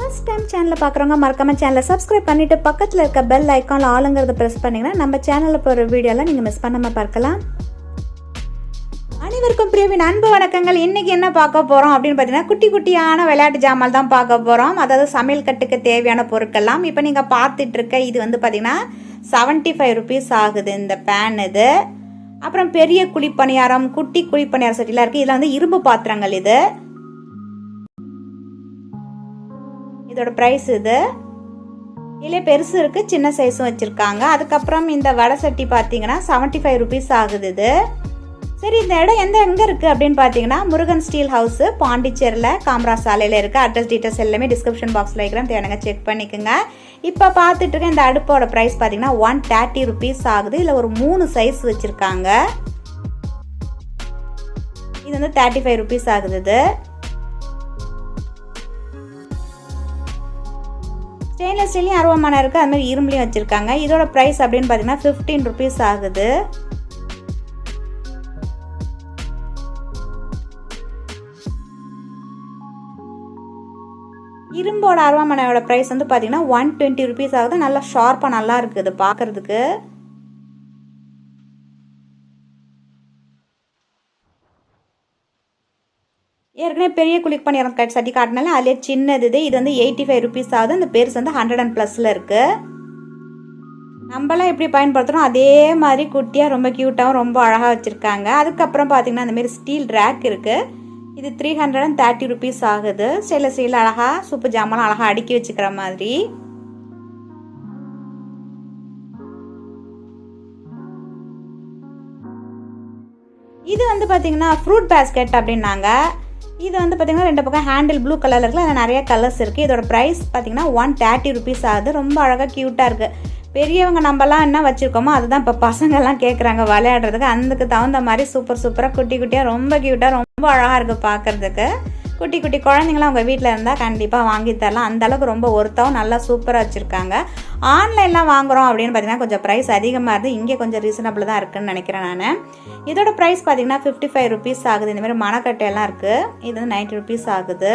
First time சேனலில் பார்க்குறவங்க மறக்காம சேனலை சப்ஸ்கிரைப் பண்ணிவிட்டு பக்கத்தில் இருக்க பெல் ஐக்கானில் ஆளுங்கிறத ப்ரெஸ் பண்ணிங்கன்னா நம்ம சேனலில் போகிற வீடியோலாம் நீங்கள் மிஸ் பண்ணாமல் பார்க்கலாம். அனைவருக்கும் பிரிவின் அன்பு வணக்கங்கள். இன்றைக்கி என்ன பார்க்க போகிறோம் அப்படின்னு பார்த்தீங்கன்னா குட்டி குட்டியான விளையாட்டு ஜாமான் தான் பார்க்க போகிறோம். அதாவது சமையல் கட்டுக்கு தேவையான பொருட்கள்லாம். இப்போ நீங்கள் பார்த்துட்ருக்க இது வந்து பார்த்தீங்கன்னா 75 rupees ஆகுது இந்த பேன் இது. அப்புறம் பெரிய குழிப்பணியாரம் குட்டி குழிப்பணியாரம் சட்டிலாம் இருக்குது. இதில் வந்து இரும்பு பாத்திரங்கள் இது. இதோட ப்ரைஸ் இது. இதில் பெருசு இருக்குது, சின்ன சைஸும் வச்சுருக்காங்க. அதுக்கப்புறம் இந்த வடை சட்டி பார்த்தீங்கன்னா 75 rupees ஆகுது இது. சரி, இந்த இடம் எங்கே இருக்குது அப்படின்னு பார்த்தீங்கன்னா முருகன் ஸ்டீல் ஹவுஸு பாண்டிச்சேரியில் காமராஜ் சாலையில் இருக்குது. அட்ரஸ் டீட்டெயில்ஸ் எல்லாமே டிஸ்கிரிப்ஷன் பாக்ஸில் இருக்கிறேன், தேவைங்க செக் பண்ணிக்கோங்க. இப்போ பார்த்துட்டு இருக்க இந்த அடுப்போட ப்ரைஸ் பார்த்தீங்கன்னா 130 rupees ஆகுது. இதில் ஒரு 3 சைஸ் வச்சுருக்காங்க. இது வந்து 35 rupees ஆகுது இது. ஸ்டெயின்லெஸ் ஸ்டீலையும் அருவமான இருக்குது, அதுமாதிரி இரும்புலையும் வச்சுருக்காங்க. இதோட ப்ரைஸ் அப்படின்னு பார்த்தீங்கன்னா 15 rupees ஆகுது. இரும்போட அருவாமனையோட ப்ரைஸ் வந்து பார்த்தீங்கன்னா 120 rupees ஆகுது. நல்லா ஷார்ப்பாக நல்லா இருக்குது பார்க்குறதுக்கு. ஏற்கனவே பெரிய குழிப்பணியாரம் சட்டி காட்டினாலும் அதிலே சின்னது இது வந்து 85 rupees ஆகுது. அந்த பேர்ஸ் வந்து 100+ இருக்குது. நம்மளாம் எப்படி பயன்படுத்துகிறோம் அதே மாதிரி குட்டியாக ரொம்ப க்யூட்டாகவும் ரொம்ப அழகாக வச்சுருக்காங்க. அதுக்கப்புறம் பார்த்திங்கன்னா அந்தமாரி ஸ்டீல் ரேக் இருக்குது. இது 330 rupees ஆகுது. ஸ்டெயின்லெஸ் ஸ்டீல் அழகாக சூப்பு ஜாமான் அழகாக அடுக்கி வச்சுக்கிற மாதிரி. இது வந்து பார்த்திங்கன்னா ஃப்ரூட் பேஸ்கெட் அப்படின்னாங்க. இது வந்து பார்த்திங்கன்னா 2 பக்கம் ஹேண்டில் ப்ளூ கலரில் இருக்குது. அதில் நிறைய கலர்ஸ் இருக்குது. இதோட ப்ரைஸ் பார்த்திங்கன்னா 130 rupees ஆகுது. ரொம்ப அழகாக க்யூட்டாக இருக்குது. பெரியவங்க நம்மலாம் என்ன வச்சுருக்கோமோ அதுதான் இப்போ பசங்கள்லாம் கேட்குறாங்க விளையாடுறதுக்கு. அதுக்கு தகுந்த மாதிரி சூப்பராக குட்டி குட்டியாக ரொம்ப க்யூட்டாக ரொம்ப அழகாக இருக்குது பார்க்குறதுக்கு. குட்டி குட்டி குழந்தைங்களாம் உங்கள் வீட்டில் இருந்தால் கண்டிப்பாக வாங்கி தரலாம். அந்தளவுக்கு ரொம்ப ஒருத்தவும் நல்லா சூப்பராக வச்சுருக்காங்க. ஆன்லைன்லாம் வாங்குகிறோம் அப்படின்னு பார்த்தீங்கன்னா கொஞ்சம் ப்ரைஸ் அதிகமாக இருக்குது. இங்கே கொஞ்சம் ரீசனபிள் தான் இருக்குதுன்னு நினைக்கிறேன் நான். இதோட ப்ரைஸ் பார்த்தீங்கன்னா 55 rupees ஆகுது. இந்தமாதிரி மணக்கட்டையெல்லாம் இருக்குது. இது வந்து 90 rupees ஆகுது.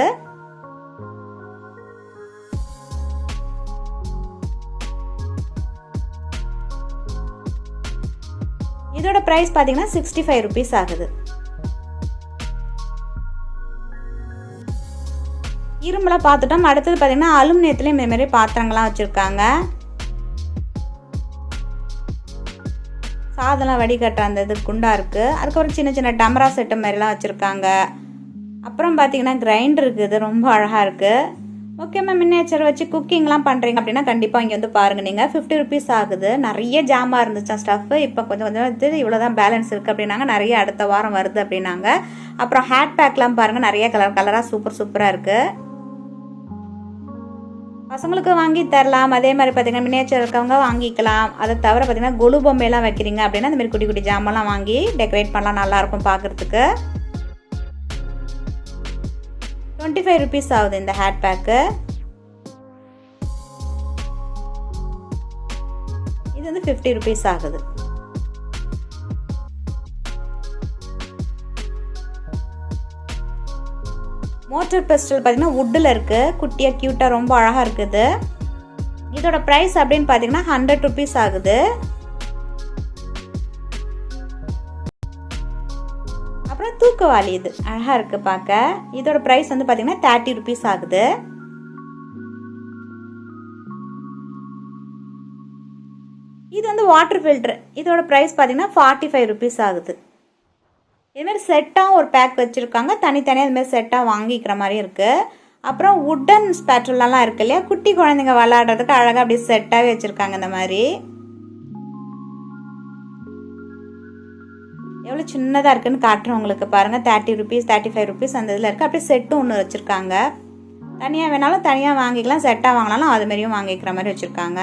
இதோட ப்ரைஸ் பார்த்தீங்கன்னா 65 rupees ஆகுது. இரும்பெல்லாம் பார்த்துட்டோம். அடுத்தது பார்த்தீங்கன்னா அலுமினியத்துலேயும் இந்தமாரி பாத்திரங்கள்லாம் வச்சுருக்காங்க. சாதம்லாம் வடிகட்டுற அந்த இது குண்டா இருக்குது. அதுக்கப்புறம் சின்ன சின்ன டமரா செட்டு மாதிரிலாம் வச்சுருக்காங்க. அப்புறம் பார்த்தீங்கன்னா கிரைண்டர் இருக்குது, ரொம்ப அழகாக இருக்குது. முக்கியமாக மின்னேச்சர் வச்சு குக்கிங்லாம் பண்ணுறீங்க அப்படின்னா கண்டிப்பாக இங்கே வந்து பாருங்கள். நீங்கள் 50 rupees ஆகுது. நிறைய ஜாமான் இருந்துச்சா ஸ்டஃப்பு. இப்போ கொஞ்சம் கொஞ்சம் இவ்வளோ தான் பேலன்ஸ் இருக்குது அப்படின்னாங்க. நிறைய அடுத்த வாரம் வருது அப்படின்னாங்க. அப்புறம் ஹேட் பேக்லாம் பாருங்கள், நிறைய கலராக சூப்பராக இருக்குது. பசங்களுக்கு வாங்கி தரலாம். அதே மாதிரி பார்த்தீங்கன்னா மினியேச்சர் இருக்கவங்க வாங்கிக்கலாம். அதை தவிர பார்த்தீங்கன்னா கொலு பொம்மையெல்லாம் வைக்கிறீங்க அப்படின்னா இந்த மாதிரி குட்டி குட்டி ஜாமான்லாம் வாங்கி டெக்கரேட் பண்ணலாம், நல்லாயிருக்கும் பார்க்குறதுக்கு. 25 rupees ஆகுது இந்த ஹேட் பேக்கு. இது வந்து 50 rupees ஆகுது. மோட்டர் பெஸ்டல் பார்த்தீங்கன்னா வுட்டில் இருக்குது. குட்டியாக க்யூட்டாக ரொம்ப அழகாக இருக்குது. இதோட ப்ரைஸ் அப்படின்னு பார்த்தீங்கன்னா 100 rupees ஆகுது. அப்புறம் தூக்குவாளி இது அழகாக இருக்குது பார்க்க. இதோட ப்ரைஸ் வந்து பார்த்தீங்கன்னா 30 rupees ஆகுது. இது வந்து வாட்டர் ஃபில்ட்ரு. இதோட ப்ரைஸ் பார்த்தீங்கன்னா 45 rupees ஆகுது. இதுமாரி செட்டாக ஒரு பேக் வச்சுருக்காங்க. தனித்தனியாக இதுமாரி செட்டாக வாங்கிக்கிற மாதிரி இருக்குது. அப்புறம் வுட்டன் ஸ்பேட்டர்லாம் இருக்குது இல்லையா, குட்டி குழந்தைங்க விளையாடுறதுக்கு அழகாக அப்படி செட்டாகவே வச்சுருக்காங்க. இந்த மாதிரி எவ்வளோ சின்னதாக இருக்குதுன்னு காட்டுறேன் உங்களுக்கு பாருங்கள். 30 rupees 35 rupees அந்த இதில் இருக்குது. அப்படியே செட்டும் ஒன்று வச்சுருக்காங்க. தனியாக வேணாலும் தனியாக வாங்கிக்கலாம், செட்டாக வாங்கினாலும் அதுமாரியும் வாங்கிக்கிற மாதிரி வச்சுருக்காங்க.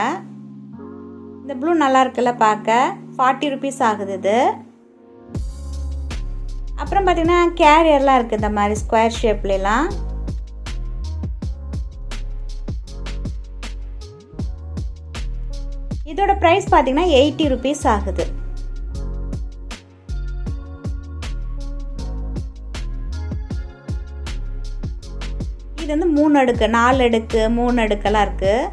இந்த ப்ளூ நல்லா இருக்குல்ல பார்க்க. 40 rupees ஆகுது இது. அப்புறம் பார்த்தீங்கன்னா கேரியர்லாம் இருக்குது இந்த மாதிரி ஸ்கொயர் ஷேப்லாம். இதோட ப்ரைஸ் பார்த்தீங்கன்னா 80 rupees ஆகுது. இது வந்து 3 அடுக்கு 4 அடுக்கு 3 அடுக்கெல்லாம் இருக்குது.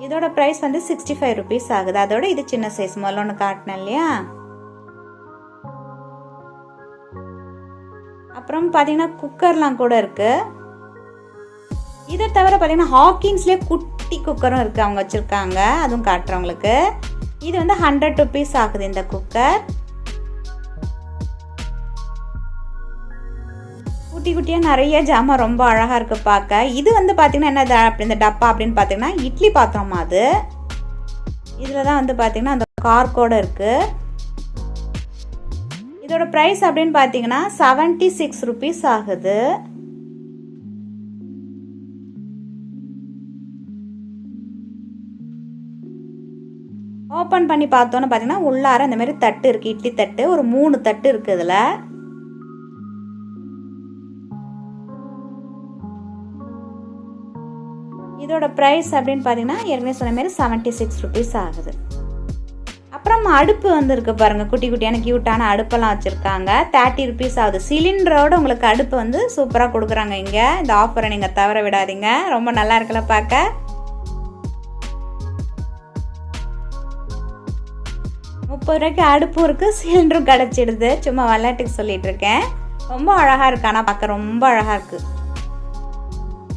இதோட ப்ரைஸ் வந்து 65 ருபீஸ் ஆகுது. அதோட இது சின்ன சைஸ் முதல்ல ஒன்று காட்டினேன் இல்லையா. அப்புறம் பார்த்தீங்கன்னா குக்கர்லாம் கூட இருக்குது. இதை தவிர பார்த்தீங்கன்னா ஹாக்கின்ஸ்லேயே குட்டி குக்கரும் இருக்குது, அவங்க வச்சுருக்காங்க, அதுவும் காட்டுறவங்களுக்கு. இது வந்து 100 ருபீஸ் ஆகுது இந்த குக்கர். குட்டி குட்டியாக நிறைய ஜாமான் ரொம்ப அழகாக இருக்குது பார்க்க. இது வந்து பார்த்திங்கன்னா என்ன இந்த டப்பா அப்படின்னு பார்த்தீங்கன்னா இட்லி பாத்திரமா அது. இதில் தான் வந்து பார்த்திங்கன்னா அந்த கார்க்கோடு இருக்குது. இதோட ப்ரைஸ் அப்படின்னு பார்த்தீங்கன்னா 76 ருபீஸ் ஆகுது. ஓப்பன் பண்ணி பார்த்தோன்னு பார்த்தீங்கன்னா உள்ளார இந்த மாதிரி தட்டு இருக்குது, இட்லி தட்டு. ஒரு 3 தட்டு இருக்குது இதில். இதோட ப்ரைஸ் அப்படின்னு பார்த்தீங்கன்னா ஏற்கனவே சொன்ன மாதிரி 76 ருபீஸ் ஆகுது. அப்புறம் அடுப்பு வந்து இருக்குது பாருங்கள், குட்டி குட்டியான க்யூட்டான அடுப்பெல்லாம் வச்சுருக்காங்க. 30 ருபீஸ் ஆகுது. சிலிண்டரோட உங்களுக்கு அடுப்பு வந்து சூப்பராக கொடுக்குறாங்க இங்கே. இந்த ஆஃபரை நீங்கள் தவற விடாதீங்க, ரொம்ப நல்லா இருக்குல்ல பார்க்க. 30 ரூபாய்க்கு அடுப்பும் இருக்குது, சிலிண்டரும் கிடச்சிடுது. சும்மா விளையாட்டுக்கு சொல்லிட்டு இருக்கேன். ரொம்ப அழகாக இருக்கு, ஆனால் பார்க்க ரொம்ப அழகாக இருக்குது.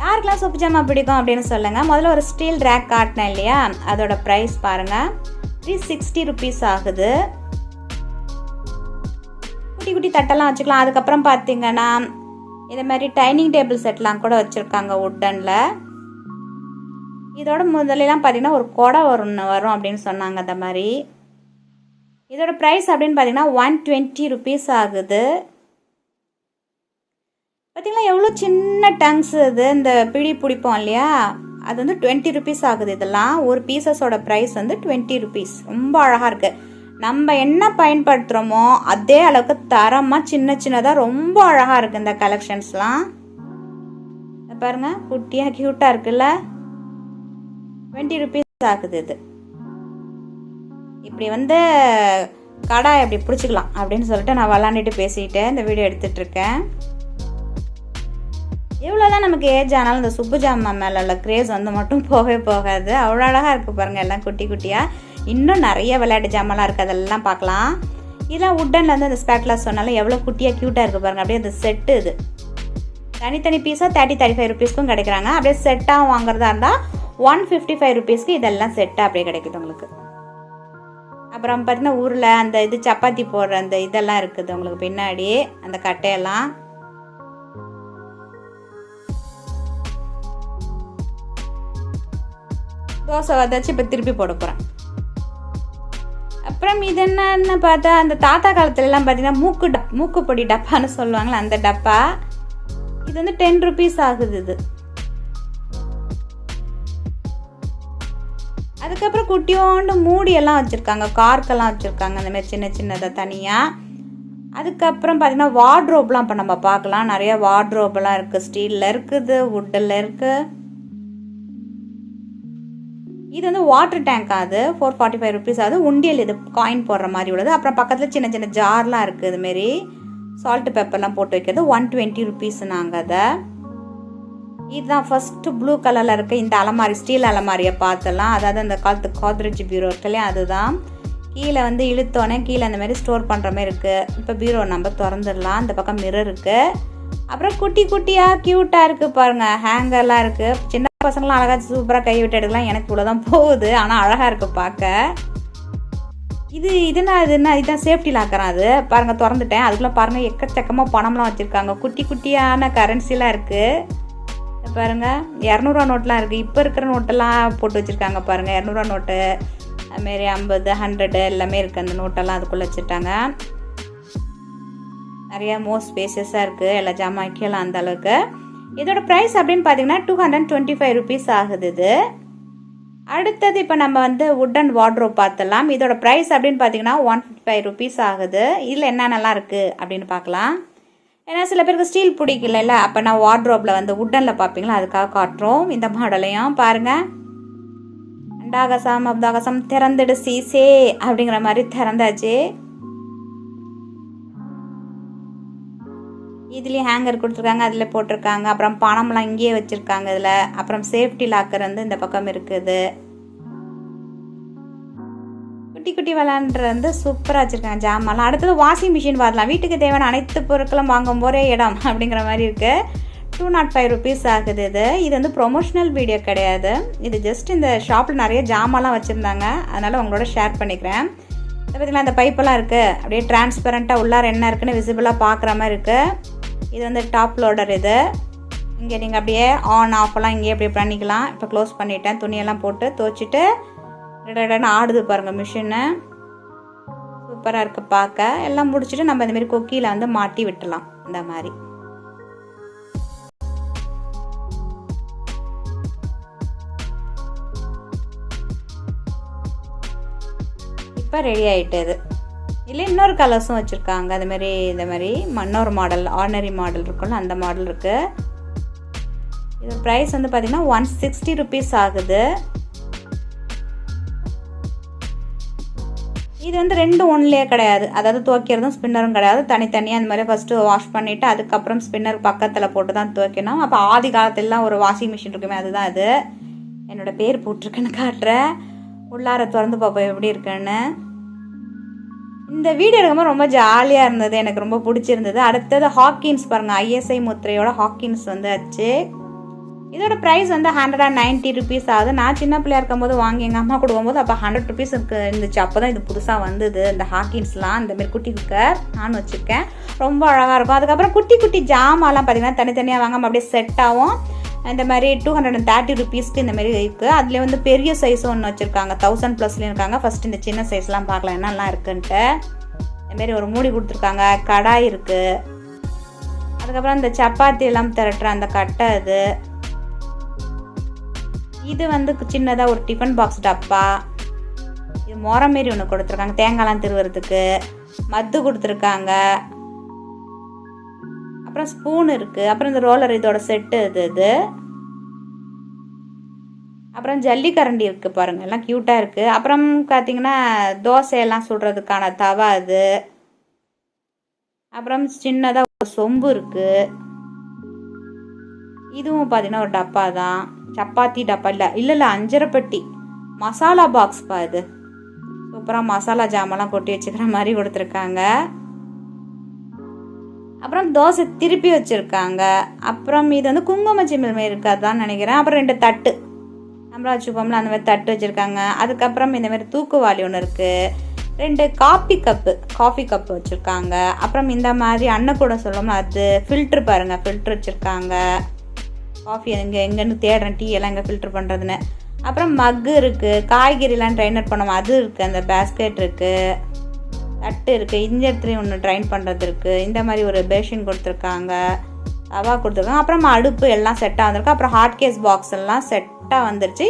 யாருக்கெல்லாம் சொப்பு ஜாமா பிடிக்கும் அப்படின்னு சொல்லுங்கள். முதல்ல ஒரு ஸ்டீல் ரேக் காட்டினேன் இல்லையா, அதோட ப்ரைஸ் பாருங்கள் 360 ருபீஸ் ஆகுது. குட்டி குட்டி தட்டெல்லாம் வச்சுக்கலாம். அதுக்கப்புறம் பார்த்தீங்கன்னா இதே மாதிரி டைனிங் டேபிள் செட்லாம் கூட வச்சுருக்காங்க வுட்டனில். இதோட முதலெல்லாம் பார்த்தீங்கன்னா ஒரு கொடை வரும் அப்படின்னு சொன்னாங்க. அந்த மாதிரி இதோட ப்ரைஸ் அப்படின்னு பார்த்தீங்கன்னா 120 ருபீஸ் ஆகுது. பார்த்தீங்களா எவ்வளோ சின்ன டங்ஸ் இது. இந்த பிடி பிடிப்போம் இல்லையா, அது வந்து 20 ருபீஸ் ஆகுது. இதெல்லாம் ஒரு பீசஸோட ப்ரைஸ் வந்து 20 ருபீஸ். ரொம்ப அழகாக இருக்குது. நம்ம என்ன பயன்படுத்துகிறோமோ அதே அளவுக்கு தரமாக சின்ன சின்னதாக ரொம்ப அழகாக இருக்குது இந்த கலெக்ஷன்ஸ்லாம். பாருங்கள் குட்டியாக க்யூட்டாக இருக்குல்ல. 20 ருபீஸ் ஆகுது இது. இப்படி வந்து கடை எப்படி பிடிச்சிக்கலாம் அப்படின்னு சொல்லிட்டு நான் விளாண்டுட்டு பேசிட்டு இந்த வீடியோ எடுத்துகிட்ருக்கேன். எவ்வளோதான் நமக்கு ஏஜ் ஆனாலும் இந்த சுப்பு ஜாமா மேலே உள்ள க்ரேஸ் வந்து மட்டும் போகாது. அவ்வளோ அழகாக இருக்குது பாருங்கள், எல்லாம் குட்டி குட்டியாக. இன்னும் நிறைய விளையாட்டு ஜாமெல்லாம் இருக்குது, அதெல்லாம் பார்க்கலாம். இதெல்லாம் வுட்டனில் வந்து அந்த ஸ்பேட்லா சொன்னாலும் எவ்வளோ குட்டியாக க்யூட்டாக இருக்குது பாருங்கள். அப்படியே அந்த செட்டு இது தனித்தனி பீஸாக 35 ருபீஸ்க்கும் கிடைக்கிறாங்க. அப்படியே செட்டாக வாங்குறதா இருந்தால் 155 ருபீஸ்க்கு இதெல்லாம் செட்டாக அப்படியே கிடைக்குது உங்களுக்கு. அப்புறம் பார்த்தீங்கன்னா ஊரில் அந்த இது சப்பாத்தி போடுற அந்த இதெல்லாம் இருக்குது உங்களுக்கு பின்னாடி, அந்த கட்டையெல்லாம். தோசை வதாச்சு இப்போ திருப்பி போட போகிறேன். அப்புறம் இது என்னன்னு பார்த்தா அந்த தாத்தா காலத்துலலாம் பார்த்தீங்கன்னா மூக்குப்பொடி டப்பான்னு சொல்லுவாங்களே அந்த டப்பா. இது வந்து 10 ருபீஸ் ஆகுது இது. அதுக்கப்புறம் குட்டியோண்டு மூடியெல்லாம் வச்சுருக்காங்க, கார்க்கெல்லாம் வச்சுருக்காங்க அந்த மாதிரி சின்ன சின்னதாக தனியாக. அதுக்கப்புறம் பார்த்தீங்கன்னா வார்ட்ரோப்லாம் இப்போ நம்ம பார்க்கலாம். நிறைய வார்ட்ரோப்லாம் இருக்குது. ஸ்டீலில் இருக்குது, வுட்டில் இருக்குது. இது வந்து வாட்டர் டேங்க். அது 445 ருபீஸ் ஆகுது. உண்டியல் இது காயின் போடுற மாதிரி உள்ளது. அப்புறம் பக்கத்தில் சின்ன சின்ன ஜார்லாம் இருக்குது. இதுமாரி சால்ட்டு பெப்பர்லாம் போட்டு வைக்கிறது 120 ருபீஸ். நாங்கள் அதை இதுதான் ஃபஸ்ட்டு ப்ளூ கலரில் இருக்க இந்த அலமாரி, ஸ்டீல் அலமாரியை பார்த்தலாம். அதாவது அந்த காலத்து கோத்ரேஜ் பீரோ இருக்குல்லையா, அதுதான். கீழே வந்து இழுத்தோன்னே கீழே அந்த மாதிரி ஸ்டோர் பண்ணுற மாதிரி இருக்குது. இப்போ பீரோ நம்ம திறந்துடலாம். அந்த பக்கம் மிரர் இருக்குது. அப்புறம் குட்டி குட்டியாக க்யூட்டாக இருக்குது பாருங்கள், ஹேங்கர்லாம் இருக்குது. சின்ன பசங்களாம் அழகாக சூப்பராக கை விட்டு எடுக்கலாம். எனக்கு இவ்வளோ தான் போகுது, ஆனால் அழகாக இருக்குது பார்க்க. இதுதான் சேஃப்டி லாக்கரான். அது பாருங்கள் திறந்துட்டேன். அதுக்குள்ளே பாருங்கள் எக்கச்சக்கமாக பணம்லாம் வச்சுருக்காங்க. குட்டி குட்டியான கரன்சிலாம் இருக்குது பாருங்கள். 200 ரூபா நோட்லாம் இருக்குது. இப்போ இருக்கிற நோட்டெல்லாம் போட்டு வச்சுருக்காங்க பாருங்கள். 200 ரூபா நோட்டு, அதுமாரி 50, 100 எல்லாமே இருக்குது. அந்த நோட்டெல்லாம் அதுக்குள்ளே வச்சுட்டாங்க. நிறையா மோஸ்ட் ஸ்பேசியஸாக இருக்குது. எல்லா ஜாமான் வைக்கலாம் அந்த அளவுக்கு. இதோட ப்ரைஸ் அப்படின்னு பார்த்தீங்கன்னா 225 ருபீஸ் ஆகுது இது. அடுத்தது இப்போ நம்ம வந்து வுட்டன் வார்ட்ரோப் பார்த்தலாம். இதோட ப்ரைஸ் அப்படின்னு பார்த்தீங்கன்னா 155 ருபீஸ் ஆகுது. இதில் என்னென்னலாம் இருக்குது அப்படின்னு பார்க்கலாம். ஏன்னா சில பேருக்கு ஸ்டீல் பிடிக்கல, அப்போ நான் வார்ட்ரோப்பில் வந்து வுட்டனில் பார்ப்பீங்களா, அதுக்காக காட்டுறோம். இந்த மாடலையும் பாருங்கள். அண்டாகசம் அப்தாகசம் திறந்துடு சீசே அப்படிங்கிற மாதிரி திறந்தாச்சு. இதுலேயும் ஹேங்கர் கொடுத்துருக்காங்க, அதில் போட்டிருக்காங்க. அப்புறம் பணம்லாம் இங்கேயே வச்சுருக்காங்க இதில். அப்புறம் சேஃப்டி லாக்கர் வந்து இந்த பக்கம் இருக்குது. குட்டி குட்டி விளாண்டுற வந்து சூப்பராக வச்சுருக்காங்க ஜாமான்லாம். அடுத்தது வாஷிங் மிஷின் வரலாம். வீட்டுக்கு தேவையான அனைத்து பொருட்களும் வாங்கும் ஒரே இடம் அப்படிங்கிற மாதிரி இருக்குது. 205 rupees ஆகுது. இது வந்து ப்ரொமோஷனல் வீடியோ கிடையாது. இது ஜஸ்ட் இந்த ஷாப்பில் நிறைய ஜாமான்லாம் வச்சுருந்தாங்க, அதனால் உங்களோட ஷேர் பண்ணிக்கிறேன். இதை பார்த்திங்களா, அந்த பைப்பெல்லாம் இருக்குது. அப்படியே டிரான்ஸ்பரண்ட்டாக உள்ளார என்ன இருக்குன்னு விசிபிளாக பார்க்குற மாதிரி இருக்குது. இது வந்து டாப் லோடர். இது இங்கே நீங்கள் அப்படியே ஆன் ஆஃப்லாம் இங்கேயே அப்படியே பண்ணிக்கலாம். இப்போ க்ளோஸ் பண்ணிட்டேன். துணியெல்லாம் போட்டு துவைச்சிட்டு இடன்னு ஆடுது பாருங்கள் மிஷினு. சூப்பராக இருக்குது பார்க்க. எல்லாம் முடிச்சுட்டு நம்ம இந்தமாரி கொக்கியில் வந்து மாட்டி விட்டுலாம். இந்த மாதிரி இப்போ ரெடி ஆகிட்டது. இல்லை இன்னொரு கலர்ஸும் வச்சுருக்காங்க. அதுமாரி இந்த மாதிரி இன்னொரு மாடல், ஆர்டினரி மாடல் இருக்குல்ல, அந்த மாடல் இருக்குது. இது ப்ரைஸ் வந்து பார்த்திங்கன்னா 160 rupees ஆகுது. இது வந்து 2 ஒன்லேயே கிடையாது. அதாவது துவைக்கிறதும் ஸ்பின்னரும் கிடையாது. தனித்தனியாக அந்த மாதிரி ஃபஸ்ட்டு வாஷ் பண்ணிவிட்டு அதுக்கப்புறம் ஸ்பின்னர் பக்கத்தில் போட்டு தான் துவைக்கணும். அப்போ ஆதி காலத்திலலாம் ஒரு வாஷிங் மிஷின் இருக்குமே, அதுதான் அது. என்னோடய பேர் போட்டிருக்குன்னு காட்டுறேன். உள்ளார திறந்து பார்ப்போம் எப்படி இருக்குன்னு. இந்த வீடியோ எடுக்கும்போது ரொம்ப ஜாலியாக இருந்தது, எனக்கு ரொம்ப பிடிச்சிருந்தது. அடுத்தது ஹாக்கின்ஸ் பாருங்கள், ISI முத்திரையோட ஹாக்கின்ஸ் வந்து ஆச்சு. இதோட ப்ரைஸ் வந்து 190 rupees ஆகுது. நான் சின்ன பிள்ளையா இருக்கும்போது வாங்கி எங்கள் அம்மா கொடுக்கும்போது அப்போ 100 rupees இருந்துச்சு. அப்போ தான் இது புதுசாக வந்தது இந்த ஹாக்கின்ஸ்லாம். இந்தமாரி குட்டி குக்கர் நான் வச்சுருக்கேன், ரொம்ப அழகாக இருக்கும். அதுக்கப்புறம் குட்டி குட்டி ஜாமான்லாம் பார்த்திங்கன்னா தனித்தனியாக வாங்காமல் அப்படியே செட்டாகவும் இந்த மாதிரி 230 rupeesக்கு இந்தமாரி இருக்குது. அதில் வந்து பெரிய சைஸும் ஒன்று வச்சுருக்காங்க, 1000+ இருக்காங்க. ஃபஸ்ட்டு இந்த சின்ன சைஸ்லாம் பார்க்கலாம் என்னெல்லாம் இருக்குன்ட்டு. இந்தமாரி ஒரு மூடி கொடுத்துருக்காங்க, கடாய் இருக்குது. அதுக்கப்புறம் இந்த சப்பாத்தி எல்லாம் திரட்டுற அந்த கட்டை. இது வந்து சின்னதாக ஒரு டிஃபன் பாக்ஸ் டப்பா. இது மொரம் மாரி ஒன்று கொடுத்துருக்காங்க, தேங்காய்லாம் திருவுறதுக்கு. மத்து கொடுத்துருக்காங்க. அப்புறம் ஸ்பூன் இருக்குது. அப்புறம் இந்த ரோலர் இதோட செட்டு இது. அப்புறம் ஜல்லிக்கரண்டி இருக்குது பாருங்கள், எல்லாம் க்யூட்டாக இருக்குது. அப்புறம் பார்த்திங்கன்னா தோசையெல்லாம் சுடுறதுக்கான தவா அது. அப்புறம் சின்னதாக ஒரு சொம்பு இருக்குது. இதுவும் பார்த்திங்கன்னா ஒரு டப்பா தான், சப்பாத்தி டப்பா. இல்லை அஞ்சரைப்பட்டி மசாலா பாக்ஸ் பா. இது சூப்பராக மசாலா ஜாமெல்லாம் கொட்டி வச்சுக்கிற மாதிரி கொடுத்துருக்காங்க. அப்புறம் தோசை திருப்பி வச்சுருக்காங்க. அப்புறம் இது வந்து குங்கும சிமிழ் மாரி இருக்காதுதான் நினைக்கிறேன். அப்புறம் 2 தட்டு நம்மளா வச்சுப்போம்ல, அந்த மாதிரி தட்டு வச்சுருக்காங்க. அதுக்கப்புறம் இந்தமாரி தூக்குவாளி ஒன்று இருக்குது. 2 காஃபி கப்பு வச்சுருக்காங்க. அப்புறம் இந்த மாதிரி அன்னக்கூட சொல்லணும்னா அது ஃபில்ட்ரு பாருங்கள், ஃபில்ட்ரு வச்சுருக்காங்க. காஃபி எங்கேன்னு தேடுறேன், டீ எல்லாம் எங்கே ஃபில்ட்ரு பண்ணுறதுன்னு. அப்புறம் மக்கு இருக்குது, காய்கறிலாம் ட்ரைனர் பண்ணுவோம் அது இருக்குது. அந்த பேஸ்கெட் இருக்குது, தட்டு இருக்குது. இந்த இடத்துலையும் ஒன்று ட்ரைன் பண்ணுறது இருக்குது. இந்த மாதிரி ஒரு பேஷின் கொடுத்துருக்காங்க, தவா கொடுத்துருக்காங்க. அப்புறம் அடுப்பு எல்லாம் செட்டாக வந்திருக்கு. அப்புறம் ஹாட் கேஸ் பாக்ஸ் எல்லாம் செட்டாக வந்துருச்சு.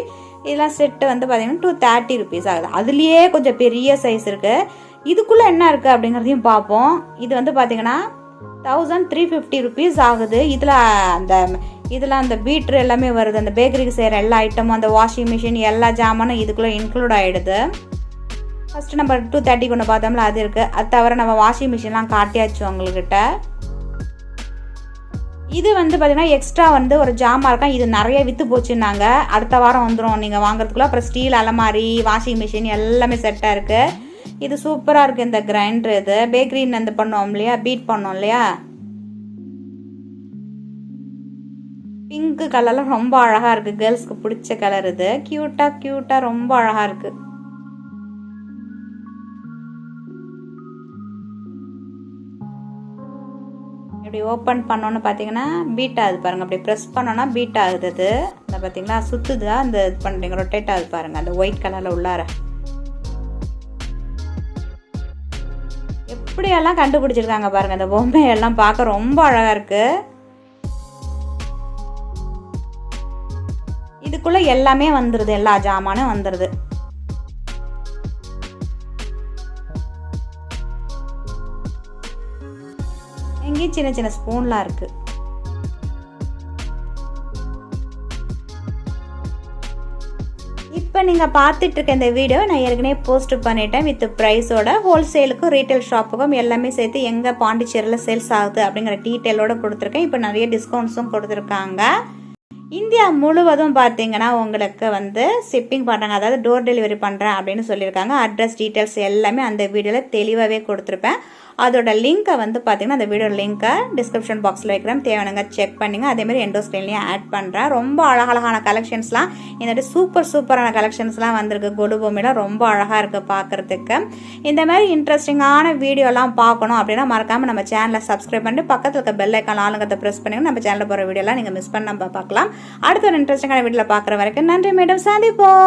இதெல்லாம் செட்டு வந்து பார்த்திங்கன்னா 230 rupees ஆகுது. அதுலேயே கொஞ்சம் பெரிய சைஸ் இருக்குது. இதுக்குள்ளே என்ன இருக்குது அப்படிங்கிறதையும் பார்ப்போம். இது வந்து பார்த்திங்கன்னா 1350 rupees ஆகுது. இதில் அந்த பீட்ரு எல்லாமே வருது. அந்த பேக்கரிக்கு செய்கிற எல்லா ஐட்டமும், அந்த வாஷிங் மிஷின் எல்லா ஜாமானும் இதுக்குள்ளே இன்க்ளூட் ஆகிடுது. ஃபஸ்ட்டு நம்ம 230 ஒன்று பார்த்தோம்ல அது இருக்குது. அது தவிர நம்ம வாஷிங் மிஷின்லாம் காட்டியாச்சு உங்கள்கிட்ட. இது வந்து பார்த்திங்கன்னா எக்ஸ்ட்ரா வந்து ஒரு ஜாமான் இருக்கா. இது நிறைய விற்று போச்சுன்னாங்க. அடுத்த வாரம் வந்துடும் நீங்கள் வாங்குறதுக்குள்ளே. அப்புறம் ஸ்டீல் அலமாரி, வாஷிங் மிஷின் எல்லாமே செட்டாக இருக்குது. இது சூப்பராக இருக்குது. இந்த கிரைண்டர் இது பேக்கரின்னு அந்த பண்ணுவோம் இல்லையா, பீட் பண்ணோம் இல்லையா, பிங்க் கலரில் ரொம்ப அழகாக இருக்குது. கேர்ள்ஸ்க்கு பிடிச்ச கலர் இது. க்யூட்டாக ரொம்ப அழகாக இருக்குது. இப்படி ஓப்பன் பண்ணோன்னு பார்த்தீங்கன்னா பீட் ஆகுது பாருங்கள். அப்படி ப்ரெஸ் பண்ணோன்னா பீட் ஆகுது. அது இந்த பார்த்தீங்களா சுற்றுதா, அந்த இது பண்ணுறீங்க ரொட்டேட் ஆகுது பாருங்கள், அந்த ஒயிட் கலரில் உள்ளார. எப்படியெல்லாம் கண்டுபிடிச்சிருக்காங்க பாருங்கள். அந்த பொம்மையெல்லாம் பார்க்க ரொம்ப அழகாக இருக்குது. இதுக்குள்ளே எல்லாமே வந்துடுது, எல்லா ஜாமானும் வந்துடுது. எங்கேயும் சின்ன சின்ன ஸ்பூன்லாம் இருக்குது. இப்போ நீங்கள் பார்த்துட்டு இருக்க இந்த வீடியோ நான் ஏற்கனவே போஸ்ட் பண்ணிட்டேன் வித் ப்ரைஸோட. ஹோல்சேலுக்கும் ரீட்டைல் ஷாப்புக்கும் எல்லாமே சேர்த்து எங்கே பாண்டிச்சேரியில் சேல்ஸ் ஆகுது அப்படிங்கிற டீட்டெயிலோடு கொடுத்துருக்கேன். இப்போ நிறைய டிஸ்கவுண்ட்ஸும் கொடுத்துருக்காங்க. இந்தியா முழுவதும் பார்த்தீங்கன்னா உங்களுக்கு வந்து ஷிப்பிங் பண்ணுறாங்க, அதாவது டோர் டெலிவரி பண்ணுறேன் அப்படின்னு சொல்லியிருக்காங்க. அட்ரஸ் டீட்டெயில்ஸ் எல்லாமே அந்த வீடியோவில் தெளிவாகவே கொடுத்துருப்பேன். அதோட லிங்க்கை வந்து பார்த்தீங்கன்னா அந்த வீடியோ லிங்க்கை டிஸ்கிரிப்ஷன் பாக்ஸில் வைக்கிறேன், தேவையானங்க செக் பண்ணிங்க. அதேமாதிரி எண்டோ ஸ்க்ரீன்லேயும் ஆட் பண்ணுறேன். ரொம்ப அழகழகான கலெக்ஷன்ஸ்லாம் இந்த சூப்பரான கலெக்ஷன்ஸ்லாம் வந்திருக்கு. கொலு பொம்மைலாம் ரொம்ப அழகாக இருக்குது பார்க்குறதுக்கு. இந்த மாதிரி இன்ட்ரெஸ்டிங்கான வீடியோலாம் பார்க்கணும் அப்படின்னா மறக்காமல் நம்ம சேனலை சப்ஸ்கிரைப் பண்ணிட்டு பக்கத்தில் இருக்க பெல் ஐக்கான் ஆளுங்கிறத ப்ரெஸ் பண்ணிங்கன்னா நம்ம சேனலில் போகிற வீடியோலாம் நீங்கள் மிஸ் பண்ண பார்க்கலாம். அடுத்த ஒரு இன்ட்ரெஸ்டிங்கான வீடியோவில் பார்க்குற வரைக்கும் நன்றி மேடம், சந்திப்போம்.